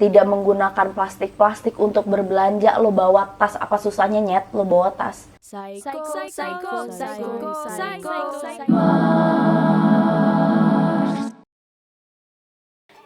tidak menggunakan plastik untuk berbelanja. Lo bawa tas, apa susahnya nyet? Lo bawa tas.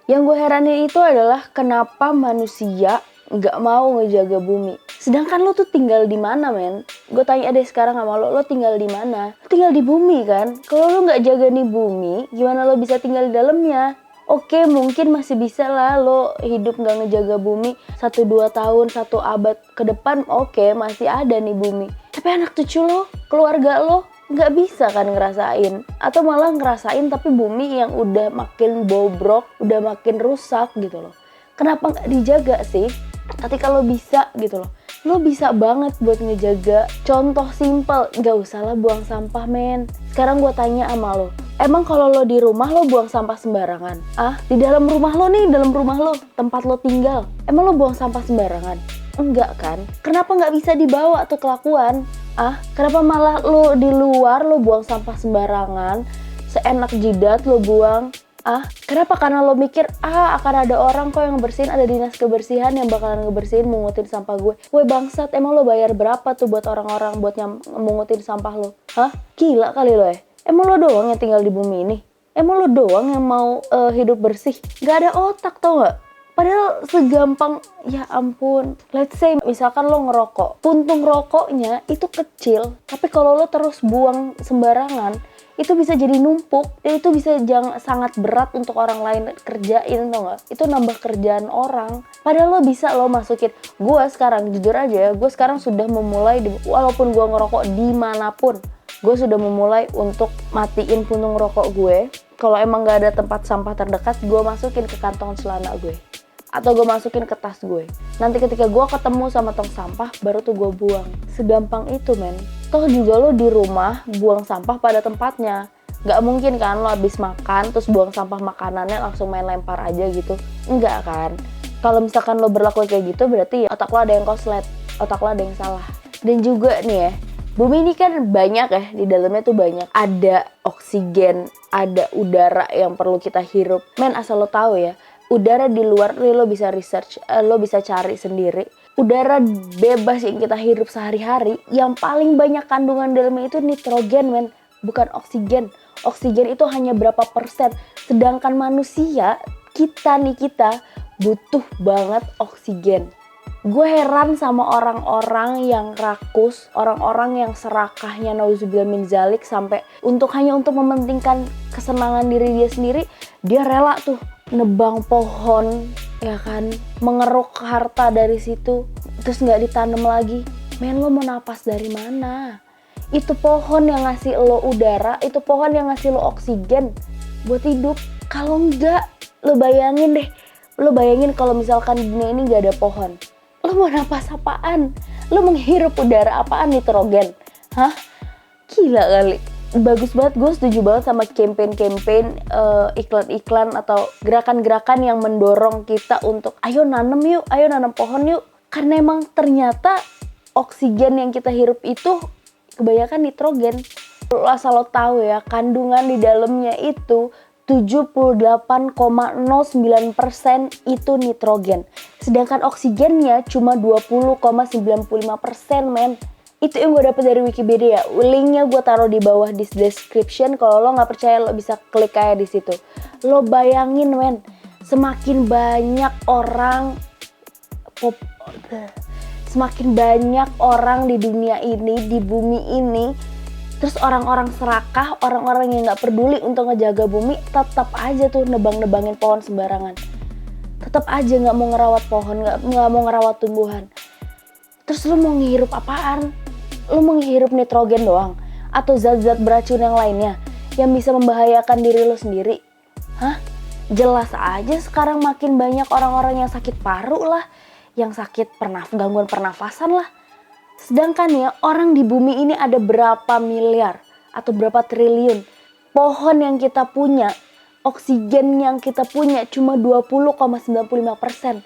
Yang gue heranin itu adalah kenapa manusia nggak mau ngejaga bumi. Sedangkan lo tuh tinggal di mana, men? Gue tanya deh sekarang sama lo tinggal di mana? Lo tinggal di bumi kan? Kalau lo nggak jaga nih bumi, gimana lo bisa tinggal di dalamnya? Oke, mungkin masih bisa lah lo hidup nggak ngejaga bumi 1-2 tahun, 1 abad ke depan, oke, masih ada nih bumi. Tapi anak cucu lo, keluarga lo, nggak bisa kan ngerasain, atau malah ngerasain tapi bumi yang udah makin bobrok, udah makin rusak gitu loh. Kenapa nggak dijaga sih? Ketika lo bisa gitu loh, lo bisa banget buat ngejaga. Contoh simple, nggak usah lah buang sampah, men. Sekarang gue tanya sama lo, emang kalau lo di rumah lo buang sampah sembarangan? Di dalam rumah lo nih, dalam rumah lo, tempat lo tinggal, emang lo buang sampah sembarangan? Enggak kan? Kenapa nggak bisa dibawa tuh kelakuan? Kenapa malah lo di luar lo buang sampah sembarangan, seenak jidat lo buang? Kenapa? Karena lo mikir, akan ada orang kok yang ngebersihin, ada dinas kebersihan yang bakalan ngebersihin, mungutin sampah gue. Weh bangsat, emang lo bayar berapa tuh buat orang-orang buat mungutin sampah lo? Gila kali lo ya? Emang lo doang yang tinggal di bumi ini? Emang lo doang yang mau hidup bersih? Gak ada otak tau gak? Padahal segampang, ya ampun. Let's say misalkan lo ngerokok, puntung rokoknya itu kecil, tapi kalau lo terus buang sembarangan, itu bisa jadi numpuk, dan itu bisa sangat berat untuk orang lain kerjain, tau gak? Itu nambah kerjaan orang. Padahal lo bisa lo masukin. Gue sekarang, jujur aja, gue sekarang sudah memulai, walaupun gue ngerokok dimanapun, gue sudah memulai untuk matiin puntung rokok gue. Kalau emang gak ada tempat sampah terdekat, gue masukin ke kantong celana gue, atau gue masukin ke tas gue. Nanti ketika gue ketemu sama tong sampah, baru tuh gue buang. Segampang itu, men. Toh juga lo di rumah buang sampah pada tempatnya. Gak mungkin kan lo habis makan terus buang sampah makanannya langsung main lempar aja gitu. Enggak kan? Kalau misalkan lo berlaku kayak gitu, berarti ya otak lo ada yang koslet, otak lo ada yang salah. Dan juga nih ya, bumi ini kan banyak ya, di dalamnya tuh banyak. Ada oksigen, ada udara yang perlu kita hirup. Men, asal lo tahu ya, udara di luar lo bisa research, lo bisa cari sendiri. Udara bebas yang kita hirup sehari-hari, yang paling banyak kandungan dalamnya itu nitrogen, men, bukan oksigen. Oksigen itu hanya berapa persen. Sedangkan manusia, kita butuh banget oksigen. Gue heran sama orang-orang yang rakus, orang-orang yang serakahnya nauzubillah min zalik, sampai hanya untuk mementingkan kesenangan diri dia sendiri, dia rela tuh nebang pohon, ya kan, mengeruk harta dari situ, terus nggak ditanam lagi. Men, lo mau napas dari mana? Itu pohon yang ngasih lo udara, itu pohon yang ngasih lo oksigen buat hidup. Kalau enggak, lo bayangin kalau misalkan di dunia ini nggak ada pohon, lo mau napas apaan? Lo menghirup udara apaan? Nitrogen? Gila kali. Bagus banget, gue setuju banget sama campaign-campaign, iklan-iklan atau gerakan-gerakan yang mendorong kita untuk ayo nanam yuk, ayo nanam pohon yuk. Karena emang ternyata oksigen yang kita hirup itu kebanyakan nitrogen. Asal lo tahu ya, kandungan di dalamnya itu 78,09% itu nitrogen. Sedangkan oksigennya cuma 20,95%, men. Itu yang gue dapet dari Wikipedia. Linknya gue taruh di bawah di description. Kalau lo nggak percaya, lo bisa klik aja di situ. Lo bayangin, men, semakin banyak orang di dunia ini, di bumi ini, terus orang-orang serakah, orang-orang yang nggak peduli untuk ngejaga bumi, tetap aja tuh nebang-nebangin pohon sembarangan. Tetap aja nggak mau ngerawat pohon, nggak mau ngerawat tumbuhan. Terus lo mau ngehirup apaan? Lo mau ngehirup nitrogen doang? Atau zat-zat beracun yang lainnya yang bisa membahayakan diri lo sendiri? Jelas aja sekarang makin banyak orang-orang yang sakit paru lah, yang sakit gangguan pernafasan lah. Sedangkan ya, orang di bumi ini ada berapa miliar atau berapa triliun. Pohon yang kita punya, oksigen yang kita punya cuma 20,95%.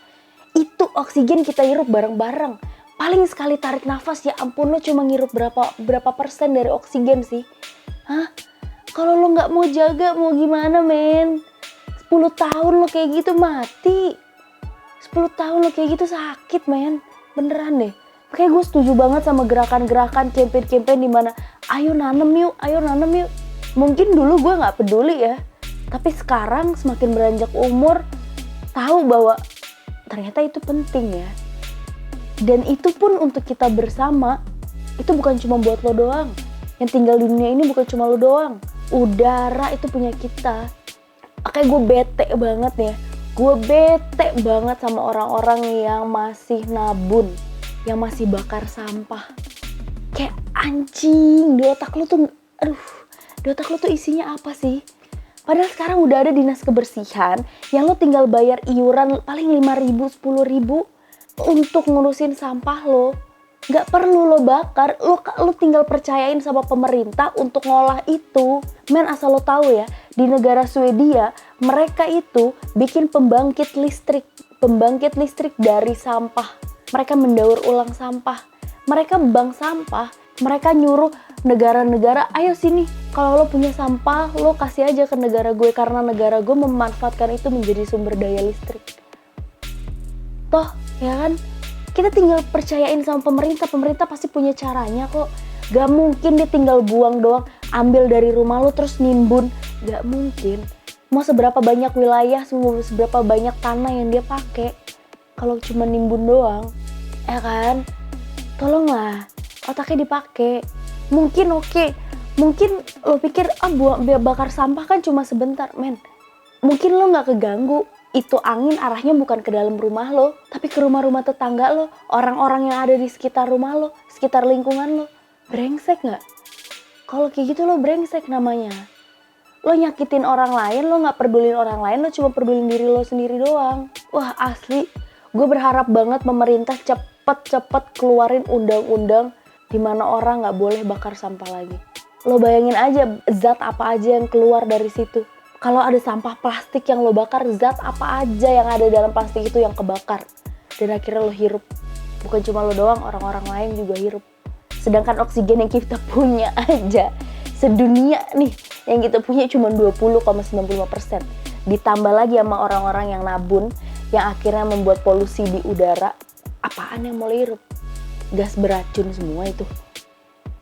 Itu oksigen kita hirup bareng-bareng. Paling sekali tarik nafas, ya ampun, lo cuma ngirup berapa persen dari oksigen sih? Kalau lo nggak mau jaga, mau gimana, men? 10 tahun lo kayak gitu mati. 10 tahun lo kayak gitu sakit men. Beneran deh. Makanya gue setuju banget sama gerakan-gerakan campaign-campaign dimana ayo nanem yuk, ayo nanem yuk. Mungkin dulu gue gak peduli ya. Tapi sekarang semakin beranjak umur, tahu bahwa ternyata itu penting ya. Dan itu pun untuk kita bersama. Itu bukan cuma buat lo doang. Yang tinggal di dunia ini bukan cuma lo doang. Udara itu punya kita. Kayak gue bete banget ya. Gue bete banget sama orang-orang yang masih nabun, yang masih bakar sampah. Kayak anjing, di otak lu tuh, di otak lu tuh isinya apa sih? Padahal sekarang udah ada dinas kebersihan yang lo tinggal bayar iuran paling 5.000, 10.000 untuk ngurusin sampah lo. Gak perlu lo bakar, lo tinggal percayain sama pemerintah untuk ngolah itu. Men, asal lo tahu ya, di negara Swedia mereka itu bikin pembangkit listrik dari sampah. Mereka mendaur ulang sampah, mereka bank sampah, mereka nyuruh negara-negara, ayo sini, kalau lo punya sampah lo kasih aja ke negara gue karena negara gue memanfaatkan itu menjadi sumber daya listrik. Toh, ya kan? Kita tinggal percayain sama pemerintah pasti punya caranya kok. Gak mungkin dia tinggal buang doang, ambil dari rumah lo terus nimbun. Gak mungkin. Mau seberapa banyak wilayah, seberapa banyak tanah yang dia pakai, kalau cuma nimbun doang, ya kan? Tolonglah, otaknya dipakai. Mungkin lo pikir bakar sampah kan cuma sebentar, men. Mungkin lo nggak keganggu. Itu angin arahnya bukan ke dalam rumah lo, tapi ke rumah-rumah tetangga lo, orang-orang yang ada di sekitar rumah lo, sekitar lingkungan lo. Brengsek nggak? Kalau kayak gitu lo brengsek namanya. Lo nyakitin orang lain, lo nggak pedulin orang lain, lo cuma pedulin diri lo sendiri doang. Wah asli, gue berharap banget pemerintah cepet keluarin undang-undang di mana orang nggak boleh bakar sampah lagi. Lo bayangin aja zat apa aja yang keluar dari situ. Kalau ada sampah plastik yang lo bakar, zat apa aja yang ada dalam plastik itu yang kebakar. Dan akhirnya lo hirup. Bukan cuma lo doang, orang-orang lain juga hirup. Sedangkan oksigen yang kita punya aja, sedunia nih, yang kita punya cuma 20,95%. Ditambah lagi sama orang-orang yang nabun, yang akhirnya membuat polusi di udara. Apaan yang mau lo hirup? Gas beracun semua itu.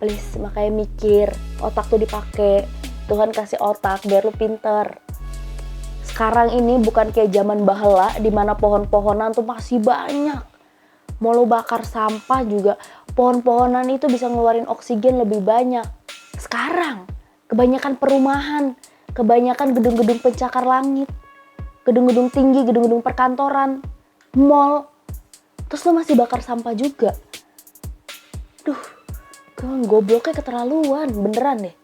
Please, makanya mikir, otak tuh dipakai. Tuhan kasih otak biar lu pinter. Sekarang ini bukan kayak zaman baheula di mana pohon-pohonan tuh masih banyak. Mau lu bakar sampah juga, pohon-pohonan itu bisa ngeluarin oksigen lebih banyak. Sekarang kebanyakan perumahan, kebanyakan gedung-gedung pencakar langit, gedung-gedung tinggi, gedung-gedung perkantoran, mall. Terus lu masih bakar sampah juga. Duh, gobloknya keterlaluan, beneran deh.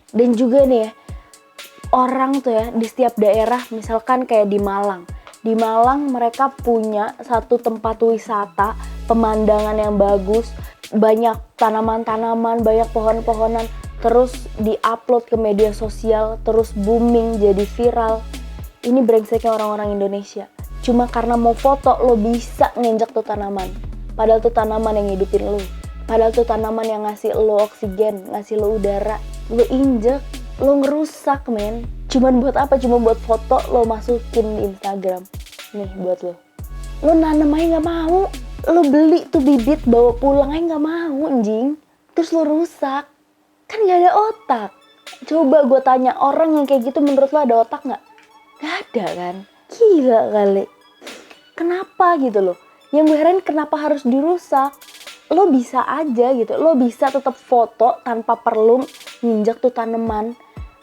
Dan juga nih ya, orang tuh ya di setiap daerah, misalkan kayak di Malang. Di Malang mereka punya satu tempat wisata, pemandangan yang bagus, banyak tanaman-tanaman, banyak pohon-pohonan, terus di-upload ke media sosial, terus booming, jadi viral. Ini brengseknya orang-orang Indonesia. Cuma karena mau foto, lo bisa nginjak tuh tanaman. Padahal tuh tanaman yang hidupin lo. Padahal tuh tanaman yang ngasih lo oksigen, ngasih lo udara. Lo injek, lo ngerusak men. Cuman buat apa? Cuma buat foto lo masukin di Instagram. Nih buat lo. Lo nanam aja gak mau. Lo beli tuh bibit bawa pulang aja gak mau anjing. Terus lo rusak. Kan gak ada otak. Coba gue tanya, orang yang kayak gitu menurut lo ada otak gak? Gak ada kan? Gila kali. Kenapa gitu loh? Yang gue heran kenapa harus dirusak? Lo bisa aja gitu, lo bisa tetap foto tanpa perlu nginjak tuh tanaman,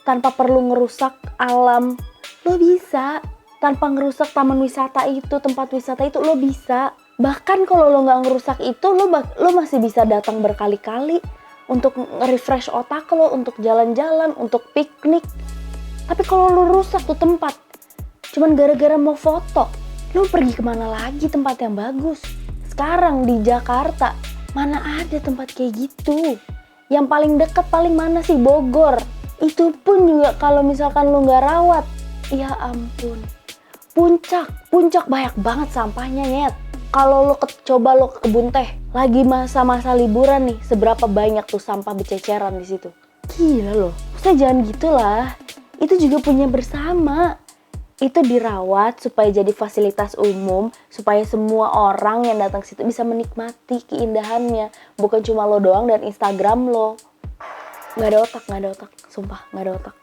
tanpa perlu ngerusak alam. Lo bisa, tanpa ngerusak taman wisata itu, tempat wisata itu lo bisa. Bahkan kalau lo nggak ngerusak itu, lo masih bisa datang berkali-kali untuk refresh otak lo, untuk jalan-jalan, untuk piknik. Tapi kalau lo rusak tuh tempat, cuman gara-gara mau foto, lo pergi kemana lagi tempat yang bagus? Sekarang di Jakarta, mana ada tempat kayak gitu? Yang paling dekat paling mana sih? Bogor. Itu pun juga kalau misalkan lu nggak rawat. Ya ampun. Puncak banyak banget sampahnya nyet. Kalau lu coba lo ke kebun teh, lagi masa-masa liburan nih, seberapa banyak tuh sampah bececeran di situ. Gila loh. Maksudnya jangan gitulah. Itu juga punya bersama. Itu dirawat supaya jadi fasilitas umum, supaya semua orang yang datang situ bisa menikmati keindahannya, bukan cuma lo doang dan Instagram lo. Nggak ada otak, sumpah nggak ada otak.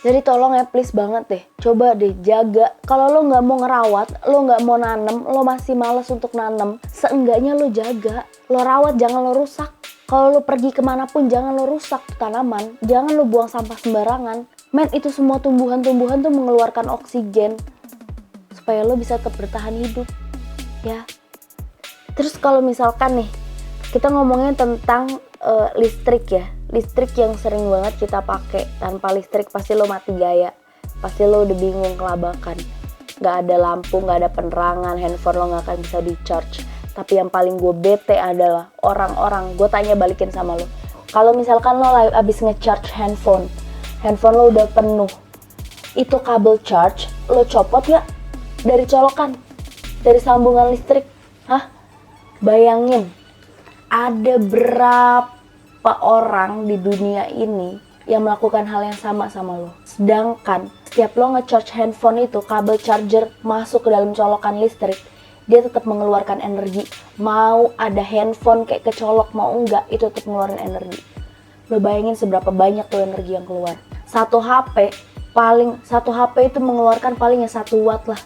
Jadi tolong ya, please banget deh, coba deh jaga. Kalau lo nggak mau ngerawat, lo nggak mau nanem, lo masih malas untuk nanem, seenggaknya lo jaga, lo rawat, jangan lo rusak. Kalau lo pergi kemanapun jangan lo rusak tuh tanaman, jangan lo buang sampah sembarangan. Men, itu semua tumbuhan-tumbuhan tuh mengeluarkan oksigen supaya lo bisa tetap bertahan hidup, ya. Terus kalau misalkan nih, kita ngomongin tentang listrik ya. Listrik yang sering banget kita pakai. Tanpa listrik pasti lo mati gaya. Pasti lo udah bingung kelabakan. Gak ada lampu, gak ada penerangan, handphone lo gak akan bisa di-charge. Tapi yang paling gue bete adalah orang-orang, gue tanya balikin sama lo. Kalau misalkan lo abis nge-charge handphone lo udah penuh. Itu kabel charge, lo copot gak? Dari colokan? Dari sambungan listrik? Hah? Bayangin, ada berapa orang di dunia ini yang melakukan hal yang sama lo. Sedangkan setiap lo nge-charge handphone itu, kabel charger masuk ke dalam colokan listrik, dia tetap mengeluarkan energi. Mau ada handphone kayak kecolok mau enggak, itu tetap mengeluarkan energi. Lo bayangin seberapa banyak tuh energi yang keluar. Satu HP itu mengeluarkan palingnya 1 watt lah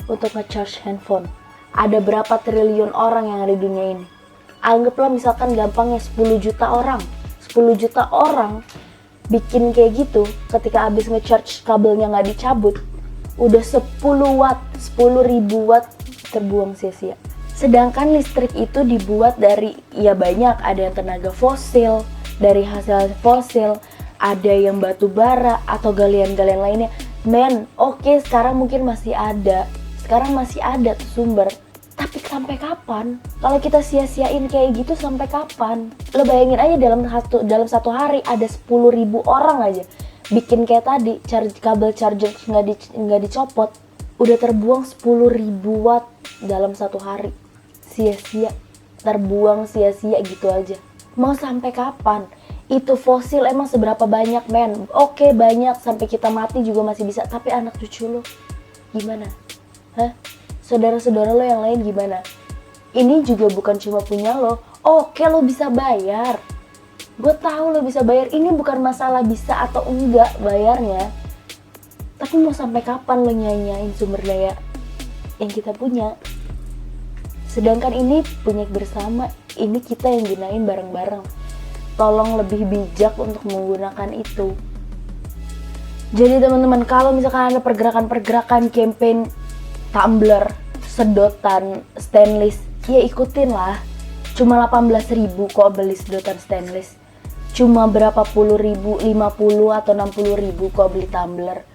untuk nge-charge handphone. Ada berapa triliun orang yang ada di dunia ini? Anggaplah misalkan gampangnya 10 juta orang. 10 juta orang bikin kayak gitu, ketika habis nge-charge kabelnya nggak dicabut, udah 10 watt, 10.000 watt terbuang sia-sia. Sedangkan listrik itu dibuat dari, ya banyak, ada yang tenaga fosil, dari hasil fosil, ada yang batu bara atau galian-galian lainnya. Men, oke, sekarang mungkin masih ada. Sekarang masih ada tuh sumber. Tapi sampai kapan? Kalau kita sia-siain kayak gitu sampai kapan? Lo bayangin aja dalam satu hari ada 10.000 orang aja bikin kayak tadi, kabel charger nggak dicopot, udah terbuang 10.000 watt dalam satu hari. Sia-sia, terbuang sia-sia gitu aja. Mau sampai kapan? Itu fosil emang seberapa banyak, men? Oke, banyak, sampai kita mati juga masih bisa. Tapi anak cucu lo gimana? Hah? Saudara-saudara lo yang lain gimana? Ini juga bukan cuma punya lo. Oke, lo bisa bayar. Gue tahu lo bisa bayar. Ini bukan masalah bisa atau enggak bayarnya. Tapi mau sampai kapan lo nyanyain sumber daya yang kita punya? Sedangkan ini punya bersama. Ini kita yang gunain bareng-bareng. Tolong lebih bijak untuk menggunakan itu. Jadi teman-teman, kalau misalkan ada pergerakan-pergerakan campaign tumbler, sedotan stainless, ya ikutin lah. Cuma 18.000 kok beli sedotan stainless. Cuma berapa puluh ribu, 50 atau 60.000 kok beli tumbler.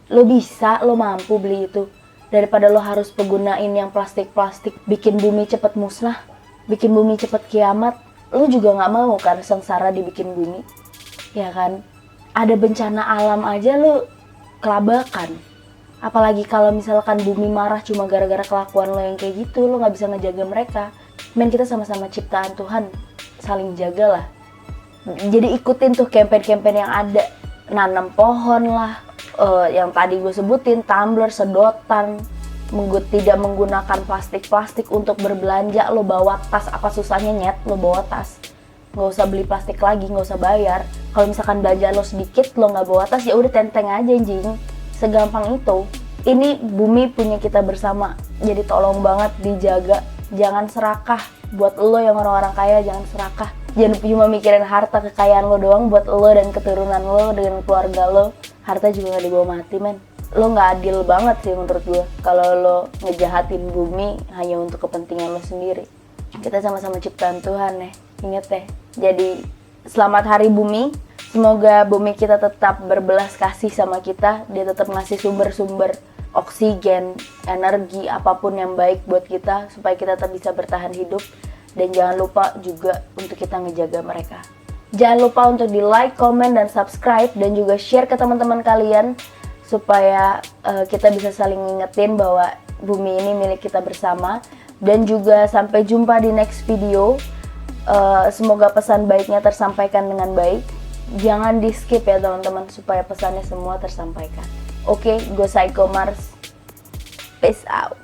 Lo bisa, lo mampu beli itu. Daripada lo harus penggunain yang plastik-plastik, bikin bumi cepet musnah, bikin bumi cepet kiamat. Lo juga gak mau kan sengsara dibikin bumi, ya kan? Ada bencana alam aja lo kelabakan. Apalagi kalau misalkan bumi marah cuma gara-gara kelakuan lo yang kayak gitu, lo gak bisa ngejaga mereka. Men, kita sama-sama ciptaan Tuhan, saling jagalah. Jadi ikutin tuh campaign-campaign yang ada. Nanam pohon lah, yang tadi gue sebutin, tumbler, sedotan, tidak menggunakan plastik-plastik untuk berbelanja. Lo bawa tas, apa susahnya nyet, lo bawa tas. Gak usah beli plastik lagi, gak usah bayar. Kalau misalkan belanja lo sedikit, lo gak bawa tas, ya udah tenteng aja anjing. Segampang itu. Ini bumi punya kita bersama, jadi tolong banget dijaga. Jangan serakah. Buat lo yang orang-orang kaya, jangan serakah. Jangan cuma mikirin harta kekayaan lo doang buat lo dan keturunan lo dengan keluarga lo. Harta juga gak dibawa mati, men. Lo gak adil banget sih menurut gue kalau lo ngejahatin bumi hanya untuk kepentingan lo sendiri. Kita sama-sama ciptaan Tuhan ya. Ingat deh. Jadi selamat hari bumi. Semoga bumi kita tetap berbelas kasih sama kita. Dia tetap ngasih sumber-sumber oksigen, energi, apapun yang baik buat kita supaya kita tetap bisa bertahan hidup. Dan jangan lupa juga untuk kita ngejaga mereka. Jangan lupa untuk di like, comment, dan subscribe. Dan juga share ke teman-teman kalian supaya kita bisa saling ngingetin bahwa bumi ini milik kita bersama. Dan juga sampai jumpa di next video. Semoga pesan baiknya tersampaikan dengan baik. Jangan di skip ya teman-teman supaya pesannya semua tersampaikan. Oke, gue Psycho Mars. Peace out.